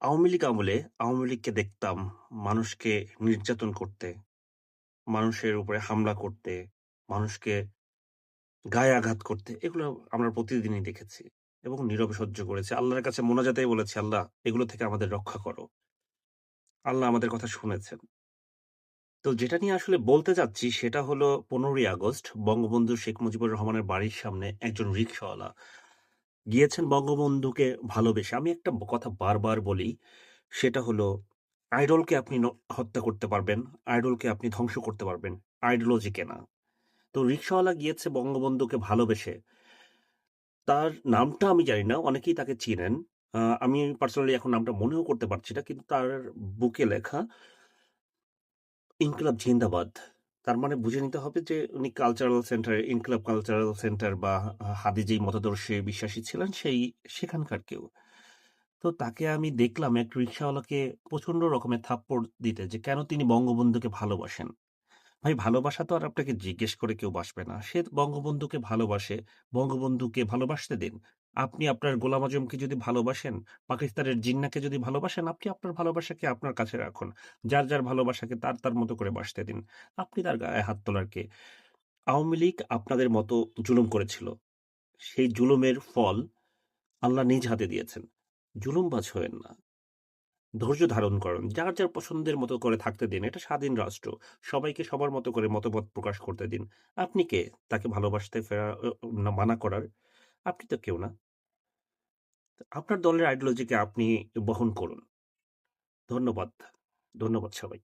আওয়ামী লীগ আমলে আওয়ামী লীগকে দেখতাম মানুষকে নির্যাতন করতে, মানুষের উপরে হামলা করতে, মানুষকে গায়ে আঘাত করতে। এগুলো আমরা প্রতিদিনই দেখেছি এবং নীরবে সহ্য করেছি। আল্লাহর কাছে মোনাজাতেই বলেছি, "আল্লাহ এগুলো থেকে আমাদের রক্ষা করো।" আল্লাহ আমাদের কথা শুনেছেন। তো যেটা নিয়ে আসলে বলতে চাচ্ছি সেটা হলো ১৫ই আগস্ট বঙ্গবন্ধু শেখ মুজিবুর রহমানের বাড়ির সামনে একজন রিকশাওয়ালা গিয়েছেন বঙ্গবন্ধুকে ভালোবেসে। আমি একটা কথা বারবার বলি, সেটা হলো আইডলকে আপনি হত্যা করতে পারবেন, আইডলকে আপনি ধ্বংস করতে পারবেন, আইডিওলজিকে না। তো রিকশাওয়ালা গিয়েছে বঙ্গবন্ধুকে ভালোবেসে। তার নামটা আমি জানি না, অনেকেই তাকে চিনেন। আমি পার্সোনালি এখন নামটা মনেও করতে পারছি না। কিন্তু তার বুকে লেখা 'ইনকিলাব জিন্দাবাদ'। তার মানে বুঝে নিতে হবে যে উনি কালচারাল সেন্টার, ইনকিলাব কালচারাল সেন্টার বা হাদিজেই মতাদর্শে বিশ্বাসী ছিলেন সেখানকার কেউ। তো তাকে আমি দেখলাম এক রিক্শাওয়ালাকে প্রচন্ড রকমের থাপ্পড় দিতে যে কেন তিনি বঙ্গবন্ধুকে ভালোবাসেন। ভাই ভালোবাসা তো আর আপনাকে জিজ্ঞেস করে কেউ বাসবে না। সে বঙ্গবন্ধুকে ভালোবাসে, বঙ্গবন্ধুকে ভালোবাসতে দিন। আপনি আপনার গোলাম আজমকে যদি ভালোবাসেন, পাকিস্তানের জিন্নাহকে যদি ভালোবাসেন, আপনি আপনার ভালোবাসাকে আপনার কাছে রাখুন। যার ভালোবাসাকে তার মতো করে বাসতে দিন। আপনি তার গায়ে হাত তোলার কে? আওয়ামী লীগ আপনাদের মতো জুলুম করেছিল। সেই জুলুমের ফল আল্লাহ নিজ হাতে দিয়েছেন। জুলুমবাজ হয়েন না। ধৈর্য ধারণ করুন। যার পছন্দের মতো করে থাকতে দিন। এটা স্বাধীন রাষ্ট্র। সবাইকে সবার মতো করে মতবাদ প্রকাশ করতে দিন। আপনি কে? তাকে ভালোবাসতে না মানা করার? আপনি তো কেউ না। আপনার দলের আইডিওলজিকে আপনি বহন করুন। ধন্যবাদ। ধন্যবাদ সবাইকে।